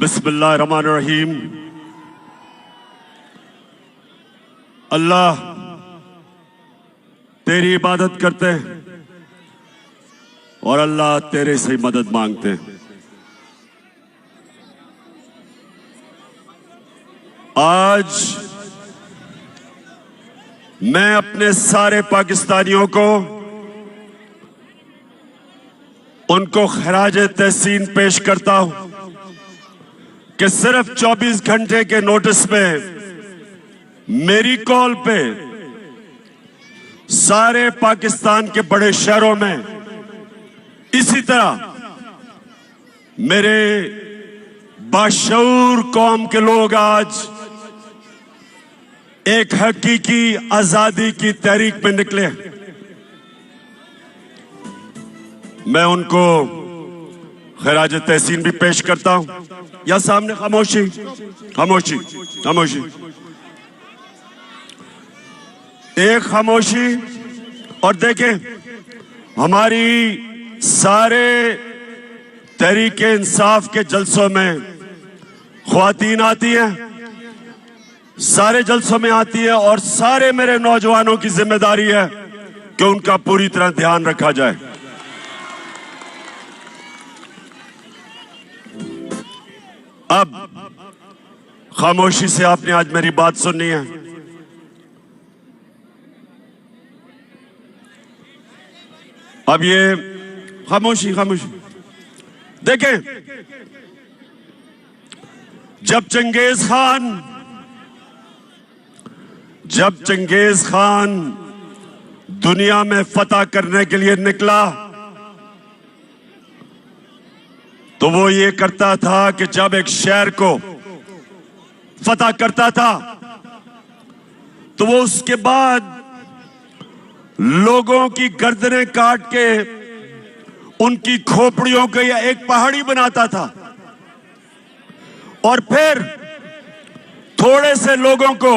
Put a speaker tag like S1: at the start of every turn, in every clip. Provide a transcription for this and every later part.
S1: बिस्मिल्लाहिर्रहमानिर्रहीम। अल्लाह तेरी इबादत करते हैं और अल्लाह तेरे से मदद मांगते हैं। आज मैं अपने सारे पाकिस्तानियों को उनको खराज तहसीन पेश करता हूं कि सिर्फ 24 घंटे के नोटिस में मेरी कॉल पे सारे पाकिस्तान के बड़े शहरों में इसी तरह मेरे बाशऊर कौम के लोग आज एक हकीकी आजादी की तहरीक में निकले। मैं उनको खराज तहसीन भी पेश करता हूं। या सामने खामोशी खामोशी खामोशी, एक खामोशी। और देखें, हमारी सारे तहरीके इंसाफ के जलसों में ख्वातीन आती हैं, सारे जलसों में आती है और सारे मेरे नौजवानों की जिम्मेदारी है कि उनका पूरी तरह ध्यान रखा जाए। अब खामोशी से आपने आज मेरी बात सुननी है। अब ये खामोशी खामोशी। देखें, जब चंगेज खान दुनिया में फतह करने के लिए निकला तो वो ये करता था कि जब एक शहर को फतह करता था तो वो उसके बाद लोगों की गर्दनें काट के उनकी खोपड़ियों को या एक पहाड़ी बनाता था और फिर थोड़े से लोगों को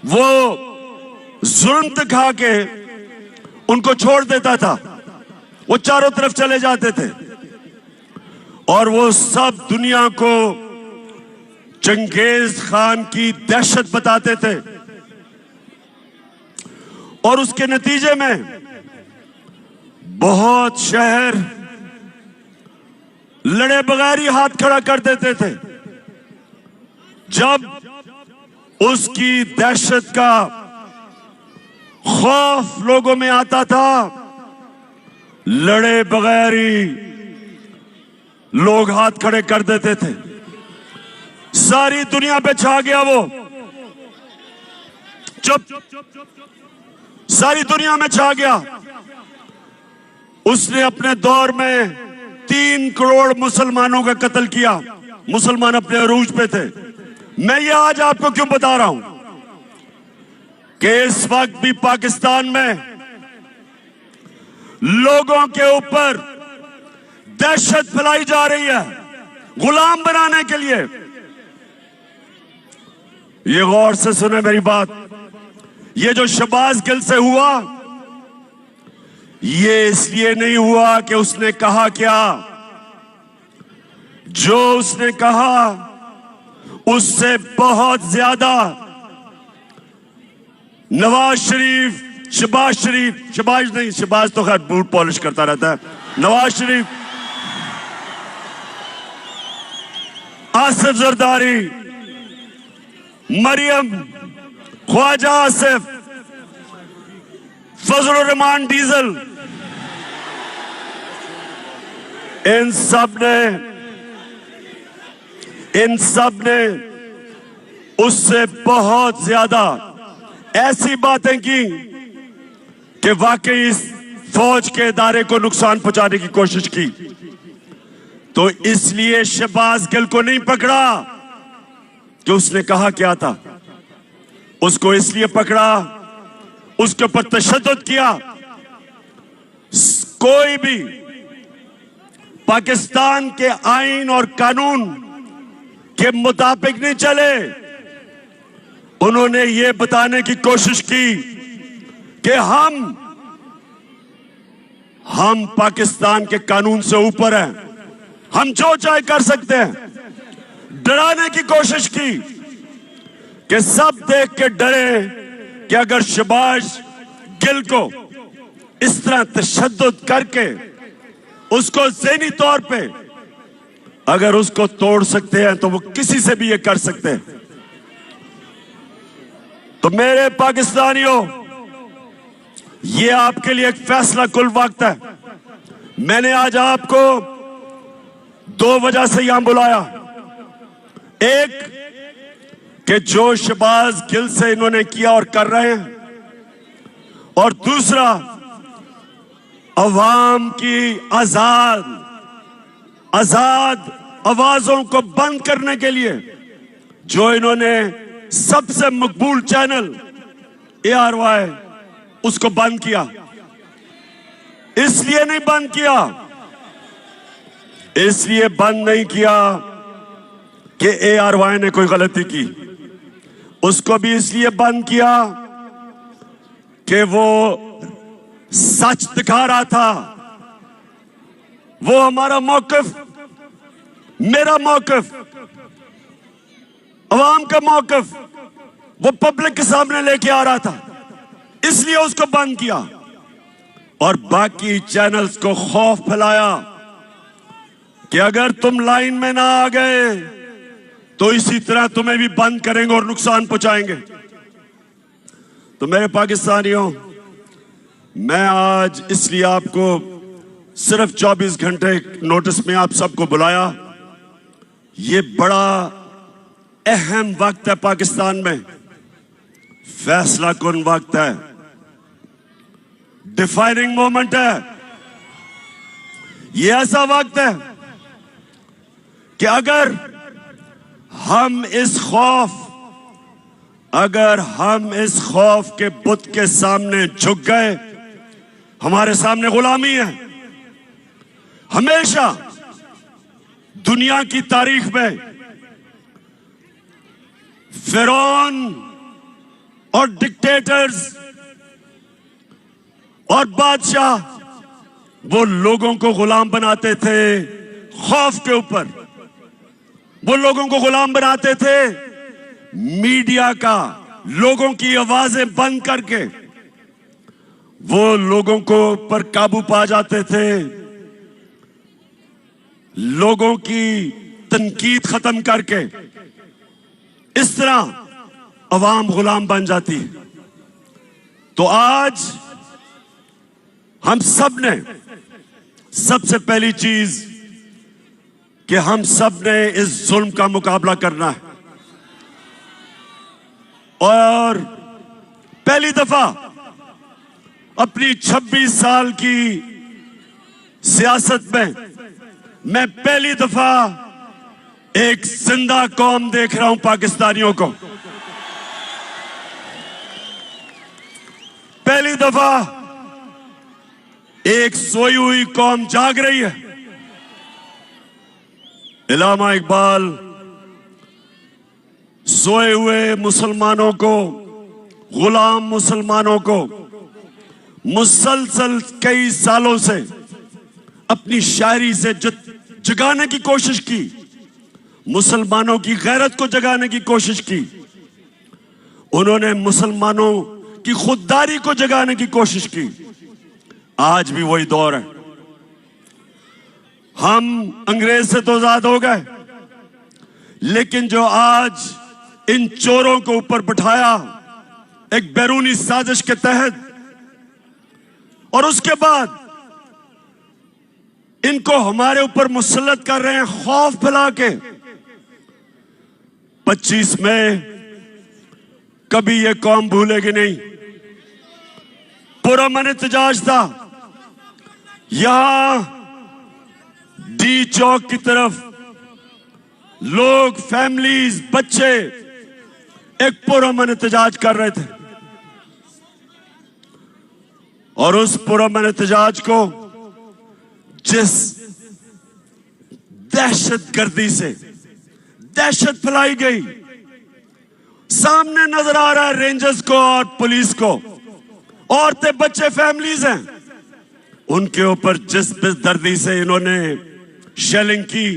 S1: वो जुल्म दिखा के उनको छोड़ देता था। वो चारों तरफ चले जाते थे और वो सब दुनिया को चंगेज खान की दहशत बताते थे और उसके नतीजे में बहुत शहर लड़े बगैर ही हाथ खड़ा कर देते थे। जब उसकी दहशत का खौफ लोगों में आता था, लड़े बगैर ही लोग हाथ खड़े कर देते थे। सारी दुनिया पे छा गया वो। चुप, सारी दुनिया में छा गया। उसने अपने दौर में 3 करोड़ मुसलमानों का कत्ल किया। मुसलमान अपने अरूज पे थे। मैं ये आज आपको क्यों बता रहा हूं कि इस वक्त भी पाकिस्तान में लोगों के ऊपर दहशत फैलाई जा रही है गुलाम बनाने के लिए। ये गौर से सुने मेरी बात। ये जो शहबाज गिल से हुआ, ये इसलिए नहीं हुआ कि उसने कहा क्या। जो उसने कहा उससे बहुत ज्यादा नवाज शरीफ, शहबाज तो खैर बूट पॉलिश करता रहता है। नवाज शरीफ, आसिफ जरदारी, मरियम, ख्वाजा आसिफ, फजल रहमान डीजल, इन सब ने उससे बहुत ज्यादा ऐसी बातें की कि वाकई इस फौज के इदारे को नुकसान पहुंचाने की कोशिश की। तो इसलिए शहबाज गिल को नहीं पकड़ा कि उसने कहा क्या था। उसको इसलिए पकड़ा, उसके ऊपर तशद्दुद किया। कोई भी पाकिस्तान के आईन और कानून के मुताबिक नहीं चले। उन्होंने ये बताने की कोशिश की कि हम पाकिस्तान के कानून से ऊपर हैं, हम जो चाहे कर सकते हैं। डराने की कोशिश की कि सब देख के डरे कि अगर शहबाज गिल को इस तरह तशद्दुद करके उसको ज़हनी तौर पे अगर उसको तोड़ सकते हैं तो वो किसी से भी ये कर सकते हैं। तो मेरे पाकिस्तानियों, ये आपके लिए एक फैसला कुल वक्त है। मैंने आज आपको दो वजह से यहां बुलाया। एक कि जो शहबाज गिल से इन्होंने किया और कर रहे हैं, और दूसरा अवाम की आजाद आवाजों को बंद करने के लिए जो इन्होंने सबसे मकबूल चैनल ARY उसको बंद किया। इसलिए नहीं बंद किया, इसलिए बंद नहीं किया कि ARY ने कोई गलती की, उसको भी इसलिए बंद किया कि वो सच दिखा रहा था। वो हमारा मौकिफ, मेरा मौकिफ, अवाम का मौकिफ वो पब्लिक के सामने लेके आ रहा था, इसलिए उसको बंद किया। और बाकी चैनल्स को खौफ फैलाया कि अगर तुम लाइन में ना आ गए तो इसी तरह तुम्हें भी बंद करेंगे और नुकसान पहुंचाएंगे। तो मेरे पाकिस्तानियों, मैं आज इसलिए आपको सिर्फ 24 घंटे नोटिस में आप सबको बुलाया। ये बड़ा अहम वक्त है पाकिस्तान में, फैसला कुन वक्त है, डिफाइनिंग मोमेंट है। ये ऐसा वक्त है कि अगर हम इस खौफ के बुत के सामने झुक गए, हमारे सामने गुलामी है। हमेशा दुनिया की तारीख में फिरौन और डिक्टेटर्स और बादशाह वो लोगों को गुलाम बनाते थे खौफ के ऊपर, वो लोगों को गुलाम बनाते थे मीडिया का, लोगों की आवाजें बंद करके वो लोगों को पर काबू पा जाते थे, लोगों की तनकीद खत्म करके इस तरह अवाम गुलाम बन जाती है। तो आज हम सब ने सबसे पहली चीज कि हम सब ने इस जुल्म का मुकाबला करना है। और पहली दफा अपनी 26 साल की सियासत में मैं पहली दफा एक जिंदा कौम देख रहा हूं पाकिस्तानियों को। पहली दफा एक सोई हुई कौम जाग रही है। इलामा इकबाल सोए हुए मुसलमानों को, गुलाम मुसलमानों को मुसलसल कई सालों से अपनी शायरी से जगाने की कोशिश की, मुसलमानों की गैरत को जगाने की कोशिश की। उन्होंने मुसलमानों की खुददारी को जगाने की कोशिश की। आज भी वही दौर है। हम अंग्रेज से तो आजाद हो गए, लेकिन जो आज इन चोरों को ऊपर बिठाया एक बैरूनी साजिश के तहत, और उसके बाद इनको हमारे ऊपर मुसल्लत कर रहे हैं खौफ फैला के। 25 मई कभी ये कौम भूलेगी नहीं। पुरअमन एहतजाज था, यहां डी चौक की तरफ लोग, फैमिलीज, बच्चे एक पुरअमन एहतजाज कर रहे थे, और उस पुरअमन एहतजाज को जिस दहशतगर्दी से दहशत फैलाई गई, सामने नजर आ रहा है रेंजर्स को और पुलिस को, औरतें, बच्चे, फैमिलीज हैं, उनके ऊपर जिस बेदर्दी से इन्होंने शेलिंग की,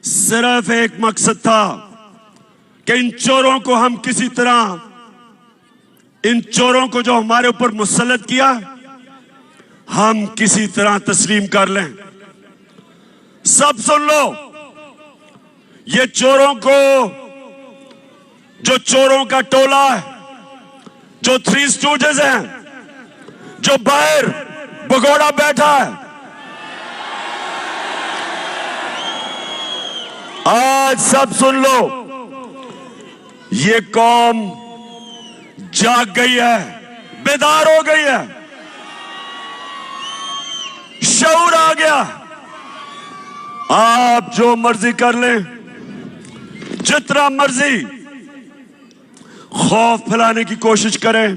S1: सिर्फ एक मकसद था कि इन चोरों को हम किसी तरह, इन चोरों को जो हमारे ऊपर मुसल्लत किया, हम किसी तरह तस्लीम कर लें। सब सुन लो, ये चोरों को, जो चोरों का टोला है, जो थ्री स्टूडेंट्स हैं, जो बाहर भगोड़ा बैठा है, आज सब सुन लो, ये कौम जाग गई है, बेदार हो गई है, शऊर आ गया। आप जो मर्जी कर लें, जितना मर्जी खौफ फैलाने की कोशिश करें,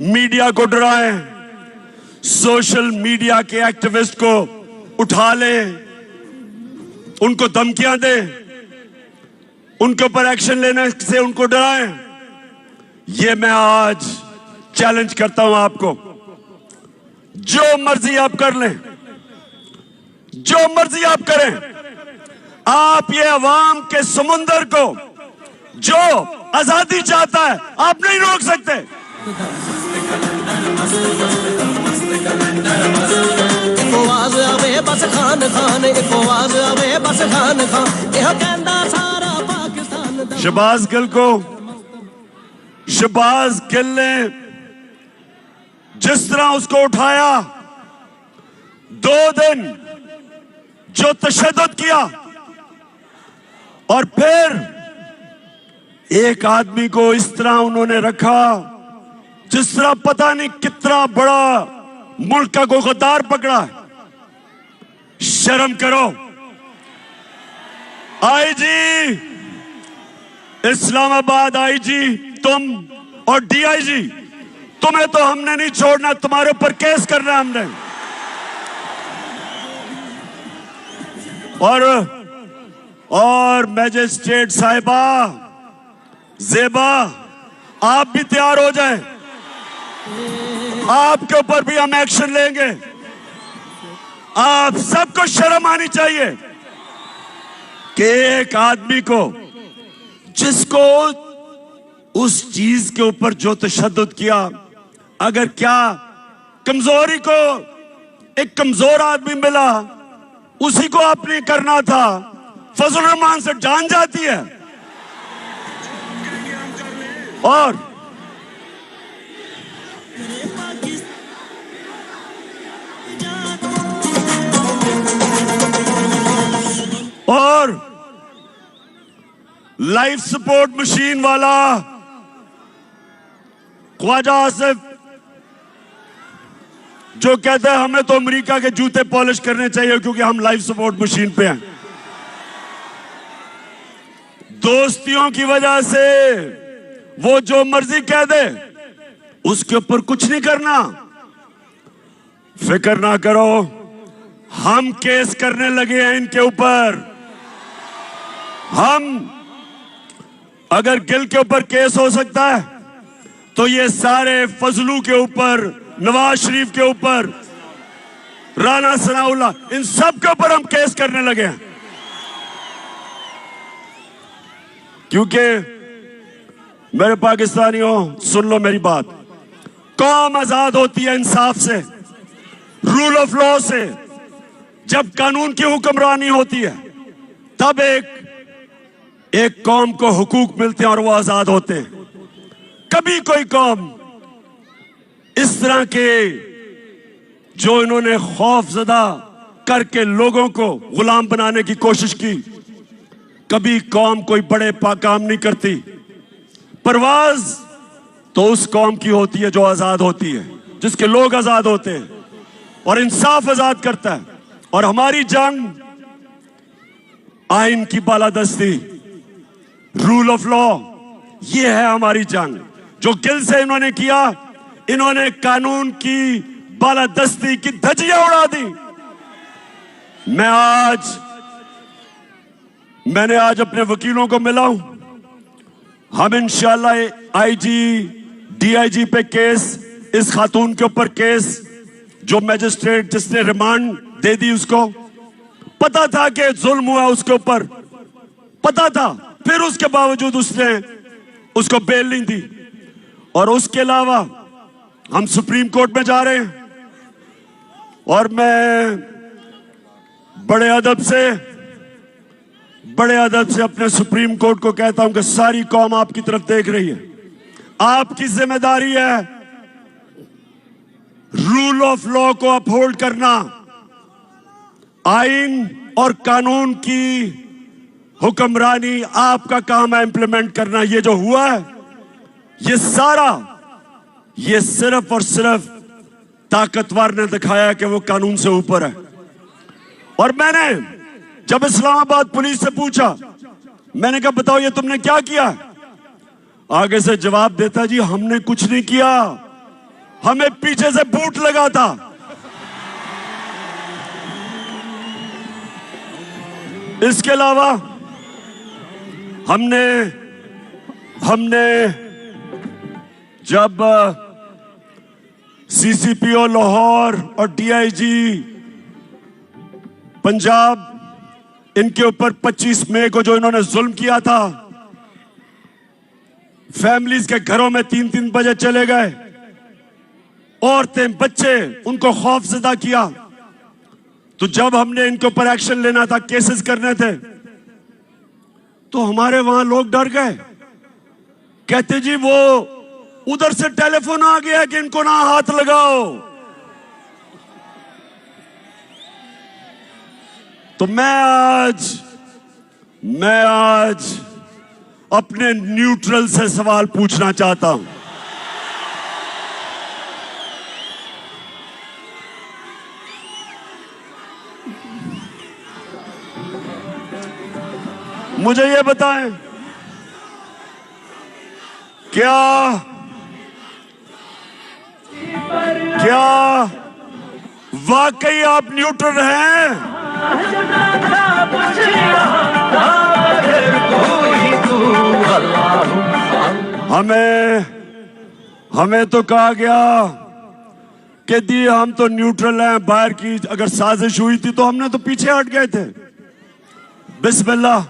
S1: मीडिया को डराएं, सोशल मीडिया के एक्टिविस्ट को उठा लें, उनको धमकियां दें, उनके ऊपर एक्शन लेने से उनको डराएं। ये मैं आज चैलेंज करता हूं आपको, जो मर्जी आप कर लें, जो मर्जी आप करें, आप ये अवाम के समुंदर को जो आजादी चाहता है, आप नहीं रोक सकते। शहबाज गिल को, शहबाज गिल ने जिस तरह उसको उठाया, 2 दिन जो तशद्दुद किया, और फिर एक आदमी को इस तरह उन्होंने रखा जिस तरह पता नहीं कितना बड़ा मुल्क का कोई गद्दार पकड़ा है। शर्म करो। आईजी इस्लामाबाद, आईजी तुम और डीआईजी, तुम्हें तो हमने नहीं छोड़ना, तुम्हारे ऊपर केस करना है हमने। और मैजिस्ट्रेट साहिबा ज़ेबा, आप भी तैयार हो जाएं, आपके ऊपर भी हम एक्शन लेंगे। आप सबको शर्म आनी चाहिए कि एक आदमी को, जिसको उस चीज के ऊपर जो तशद्दुद किया, अगर क्या कमजोरी को एक कमजोर आदमी मिला, उसी को आपने करना था। फजल रहमान से जान जाती है। और लाइफ सपोर्ट मशीन वाला ख्वाजा आसिफ, जो कहता है हमें तो अमेरिका के जूते पॉलिश करने चाहिए क्योंकि हम लाइफ सपोर्ट मशीन पे हैं। दोस्तियों की वजह से वो जो मर्जी कह दे, उसके ऊपर कुछ नहीं करना। फिक्र ना करो, हम केस करने लगे हैं इनके ऊपर। हम, अगर गिल के ऊपर केस हो सकता है तो ये सारे फजलू के ऊपर, नवाज शरीफ के ऊपर, राना सनाउल्लाह, इन सब के ऊपर हम केस करने लगे हैं। क्योंकि मेरे पाकिस्तानियों, सुन लो मेरी बात, कौम आजाद होती है इंसाफ से, रूल ऑफ लॉ से। जब कानून की हुक्मरानी होती है तब एक कौम को हुकूक मिलते हैं और वो आजाद होते हैं। कभी कोई कौम इस तरह के, जो इन्होंने खौफजदा करके लोगों को गुलाम बनाने की कोशिश की, कभी कौम कोई बड़े काम नहीं करती। परवाज तो उस कौम की होती है जो आजाद होती है, जिसके लोग आजाद होते हैं और इंसाफ आजाद करता है। और हमारी जंग आइन की बालादस्ती, रूल ऑफ लॉ, ये है हमारी जंग। जो गिल से इन्होंने किया, इन्होंने कानून की बालादस्ती की धज्जियां उड़ा दी। मैंने आज अपने वकीलों को मिला हूं। हम इंशाल्लाह आईजी, डीआईजी पे केस, इस खातून के ऊपर केस जो मैजिस्ट्रेट जिसने रिमांड दे दी उसको पता था कि जुल्म हुआ उसके ऊपर, पता था, फिर उसके बावजूद उसने उसको बेल नहीं दी। और उसके अलावा हम सुप्रीम कोर्ट में जा रहे हैं और मैं बड़े अदब से अपने सुप्रीम कोर्ट को कहता हूं कि सारी कौम आपकी तरफ देख रही है। आपकी जिम्मेदारी है रूल ऑफ लॉ को अपहोल्ड करना, आइन और कानून की हुक्मरानी आपका काम है इंप्लीमेंट करना। ये जो हुआ है ये सारा, ये सिर्फ और सिर्फ ताकतवर ने दिखाया कि वो कानून से ऊपर है। और मैंने जब इस्लामाबाद पुलिस से पूछा, मैंने कहा बताओ ये तुमने क्या किया, आगे से जवाब देता जी हमने कुछ नहीं किया, हमें पीछे से बूट लगा था। इसके अलावा हमने जब सीसीपीओ लाहौर और डीआईजी पंजाब इनके ऊपर 25 मई को जो इन्होंने जुल्म किया था, फैमिलीज के घरों में 3-3 बजे चले गए, औरतें बच्चे उनको खौफजदा किया, तो जब हमने इनके ऊपर एक्शन लेना था, केसेस करने थे, तो हमारे वहां लोग डर गए, कहते जी वो उधर से टेलीफोन आ गया कि इनको ना हाथ लगाओ। तो मैं आज अपने न्यूट्रल से सवाल पूछना चाहता हूं। मुझे ये बताएं, क्या वाकई आप न्यूट्रल हैं? हमें तो कहा गया कि दी हम तो न्यूट्रल हैं, बाहर की अगर साजिश हुई थी तो हमने तो पीछे हट गए थे। बिस्मिल्लाह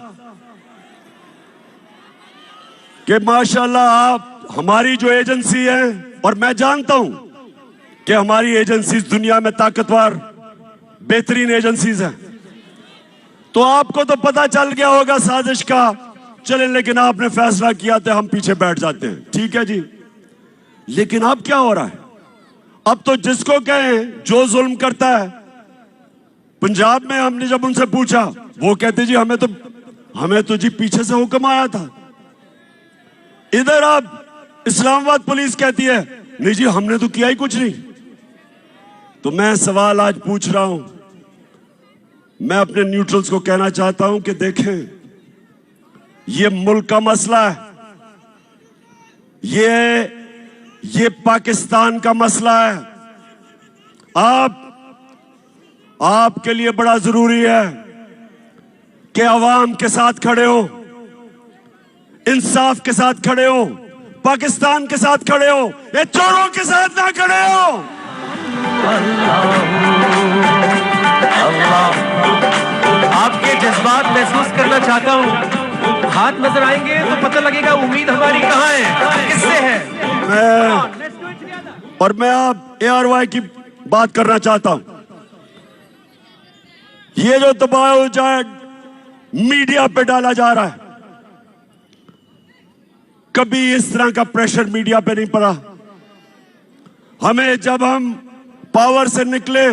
S1: कि माशाल्लाह आप हमारी जो एजेंसी है, और मैं जानता हूं कि हमारी एजेंसीज दुनिया में ताकतवर बेहतरीन एजेंसीज हैं, तो आपको तो पता चल गया होगा साजिश का, चले लेकिन आपने फैसला किया तो हम पीछे बैठ जाते हैं, ठीक है जी। लेकिन अब क्या हो रहा है, अब तो जिसको कहें जो जुल्म करता है, पंजाब में हमने जब उनसे पूछा वो कहते जी हमें तो जी पीछे से हुक्म आया था। इधर अब इस्लामाबाद पुलिस कहती है नहीं जी हमने तो किया ही कुछ नहीं। तो मैं सवाल आज पूछ रहा हूं, मैं अपने न्यूट्रल्स को कहना चाहता हूं कि देखें, ये मुल्क का मसला है, ये पाकिस्तान का मसला है। आपके लिए बड़ा जरूरी है कि अवाम के साथ खड़े हो, इंसाफ के साथ खड़े हो, पाकिस्तान के साथ खड़े हो, ये चोरों के साथ ना खड़े हो।
S2: आपके जज्बात महसूस करना चाहता हूं, हाथ नजर आएंगे तो पता लगेगा उम्मीद हमारी कहां है, किससे है।
S1: मैं आप ARY की बात करना चाहता हूं। ये जो दबाव मीडिया पे डाला जा रहा है, कभी इस तरह का प्रेशर मीडिया पे नहीं पड़ा। जब हम पावर से निकले,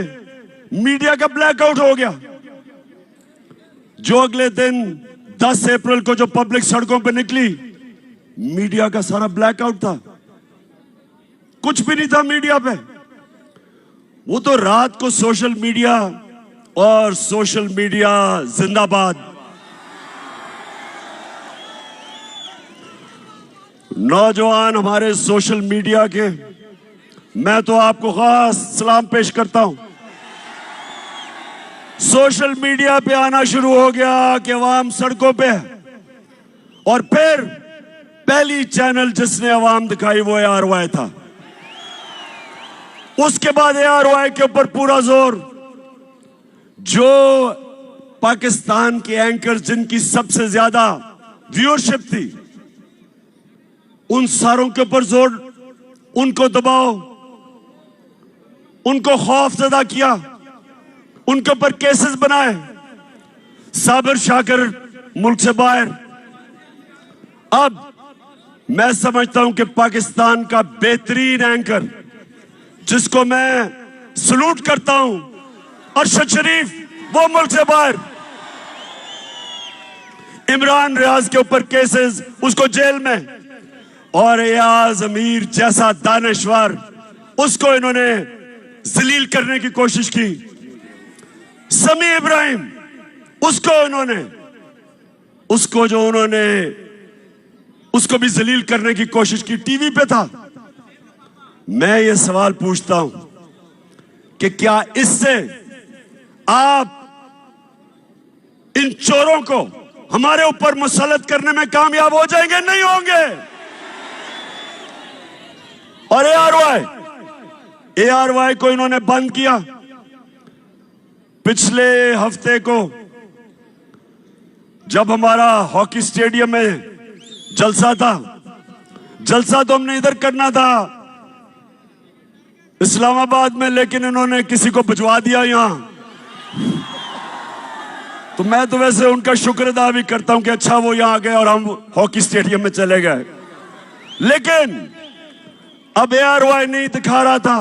S1: मीडिया का ब्लैकआउट हो गया। जो अगले दिन 10 अप्रैल को जो पब्लिक सड़कों पे निकली, मीडिया का सारा ब्लैकआउट था, कुछ भी नहीं था मीडिया पे। वो तो रात को सोशल मीडिया और सोशल मीडिया जिंदाबाद। नौजवान हमारे सोशल मीडिया के, मैं तो आपको खास सलाम पेश करता हूं। सोशल मीडिया पे आना शुरू हो गया कि अवाम सड़कों पे है, और फिर पहली चैनल जिसने अवाम दिखाई वो ARY था। उसके बाद ARY के ऊपर पूरा जोर। जो पाकिस्तान के एंकर जिनकी सबसे ज्यादा व्यूअरशिप थी, उन सारों के ऊपर जोर, उनको दबाओ, उनको खौफजदा किया, उनके ऊपर केसेस बनाए। साबिर शाकिर मुल्क से बाहर। अब मैं समझता हूं कि पाकिस्तान का बेहतरीन एंकर, जिसको मैं सलूट करता हूं, अरशद शरीफ, वो मुल्क से बाहर। इमरान रियाज के ऊपर केसेस, उसको जेल में। और एयाज अमीर जैसा दानश्वर, उसको इन्होंने जलील करने की कोशिश की। समी इब्राहिम, उसको भी जलील करने की कोशिश की, टीवी पे था। मैं ये सवाल पूछता हूं कि क्या इससे आप इन चोरों को हमारे ऊपर मुसल्लत करने में कामयाब हो जाएंगे? नहीं होंगे। और ARY को इन्होंने बंद किया। पिछले हफ्ते को जब हमारा हॉकी स्टेडियम में जलसा था, जलसा तो हमने इधर करना था इस्लामाबाद में, लेकिन इन्होंने किसी को भिजवा दिया यहां। तो मैं तो वैसे उनका शुक्र अदा भी करता हूं कि अच्छा वो यहां आ गए और हम हॉकी स्टेडियम में चले गए। लेकिन अब ARY नहीं दिखा रहा था,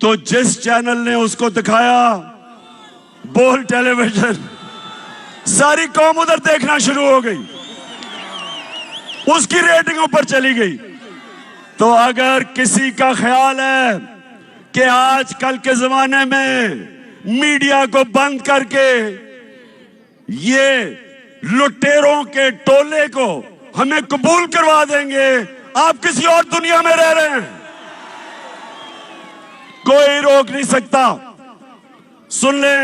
S1: तो जिस चैनल ने उसको दिखाया, बोल टेलीविजन, सारी कौम उधर देखना शुरू हो गई, उसकी रेटिंग ऊपर चली गई। तो अगर किसी का ख्याल है कि आजकल के जमाने में मीडिया को बंद करके ये लुटेरों के टोले को हमें कबूल करवा देंगे, आप किसी और दुनिया में रह रहे हैं। कोई रोक नहीं सकता। सुन ले,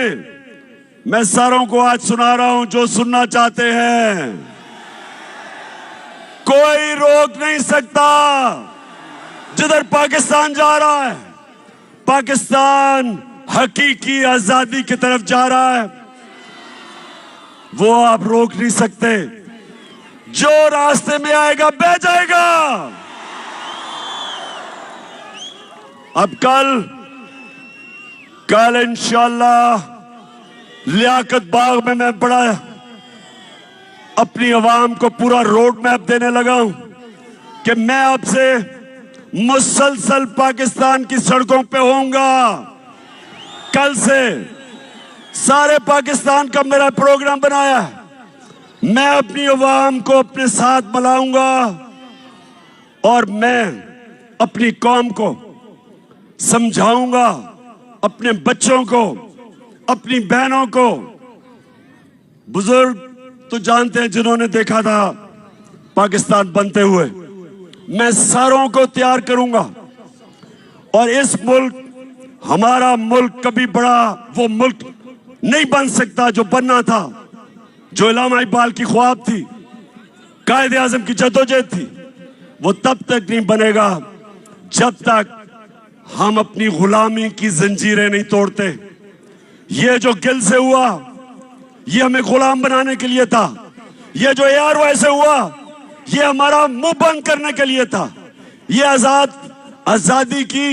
S1: मैं सारों को आज सुना रहा हूं जो सुनना चाहते हैं। कोई रोक नहीं सकता। जिधर पाकिस्तान जा रहा है, पाकिस्तान हकीकी आजादी की तरफ जा रहा है, वो आप रोक नहीं सकते। जो रास्ते में आएगा बह जाएगा। अब कल इंशाल्लाह लियाकत बाग में मैं बड़ा अपनी आवाम को पूरा रोड मैप देने लगा हूं कि मैं अब से मुसलसल पाकिस्तान की सड़कों पे होऊंगा। कल से सारे पाकिस्तान का मेरा प्रोग्राम बनाया है। मैं अपनी आवाम को अपने साथ मिलाऊंगा और मैं अपनी कौम को समझाऊंगा, अपने बच्चों को, अपनी बहनों को। बुजुर्ग तो जानते हैं जिन्होंने देखा था पाकिस्तान बनते हुए। मैं सारों को तैयार करूंगा और इस मुल्क, हमारा मुल्क कभी बड़ा वो मुल्क नहीं बन सकता जो बनना था, जो इलामा इकबाल की ख्वाब थी, कायदे आजम की जद्दोजहद थी। वो तब तक नहीं बनेगा जब तक हम अपनी गुलामी की जंजीरें नहीं तोड़ते। ये जो गिल से हुआ, ये हमें गुलाम बनाने के लिए था। ये जो ARY से हुआ, ये हमारा मुंह बंद करने के लिए था। ये आजादी की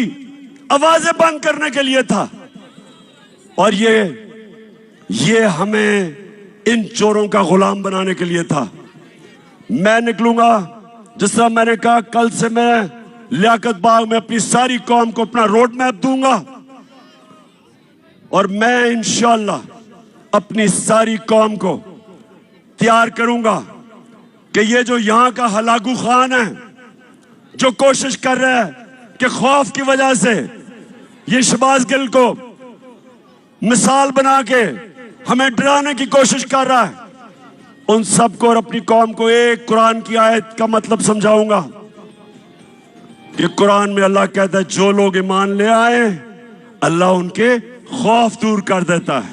S1: आवाजें बंद करने के लिए था। और ये हमें इन चोरों का गुलाम बनाने के लिए था। मैं निकलूंगा, जिस तरह मैंने कहा, कल से मैं लियाकत बाग में अपनी सारी कौम को अपना रोड मैप दूंगा और मैं इंशाअल्लाह अपनी सारी कौम को तैयार करूंगा कि ये जो यहां का हलाकू खान है, जो कोशिश कर रहा है कि खौफ की वजह से ये शहबाज गिल को मिसाल बना के हमें डराने की कोशिश कर रहा है, उन सबको और अपनी कौम को एक कुरान की आयत का मतलब समझाऊंगा कि कुरान में अल्लाह कहता है जो लोग ईमान ले आए अल्लाह उनके खौफ दूर कर देता है,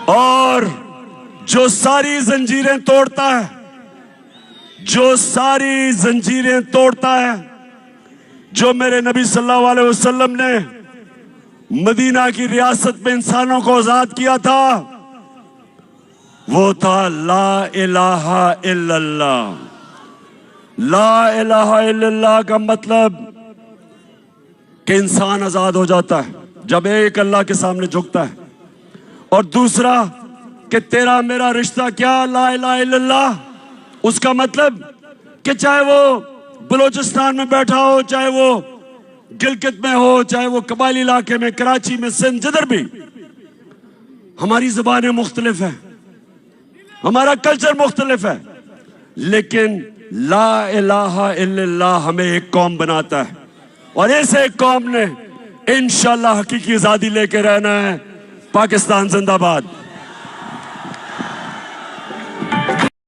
S1: और जो सारी जंजीरें तोड़ता है, जो सारी जंजीरें तोड़ता है, जो मेरे नबी सल्लल्लाहु अलैहि वसल्लम ने मदीना की रियासत में इंसानों को आजाद किया था, वो था ला इलाहा इल्लल्लाह। ला इलाहा इल्लल्लाह का मतलब कि इंसान आजाद हो जाता है जब एक अल्लाह के सामने झुकता है। और दूसरा कि तेरा मेरा रिश्ता क्या, ला इलाहा इल्लल्लाह, उसका मतलब कि चाहे वो बलूचिस्तान में बैठा हो, चाहे वो गिलगित में हो, चाहे वो कबायली इलाके में, कराची में, सिंध, जिधर भी, हमारी जुबानें मुख्तलिफ है, हमारा कल्चर मुख्तलिफ है, लेकिन ला इलाहा इल्लल्लाह हमें एक कौम बनाता है। और इस एक कौम ने इंशाअल्लाह हकीकी आजादी लेके रहना है। पाकिस्तान जिंदाबाद।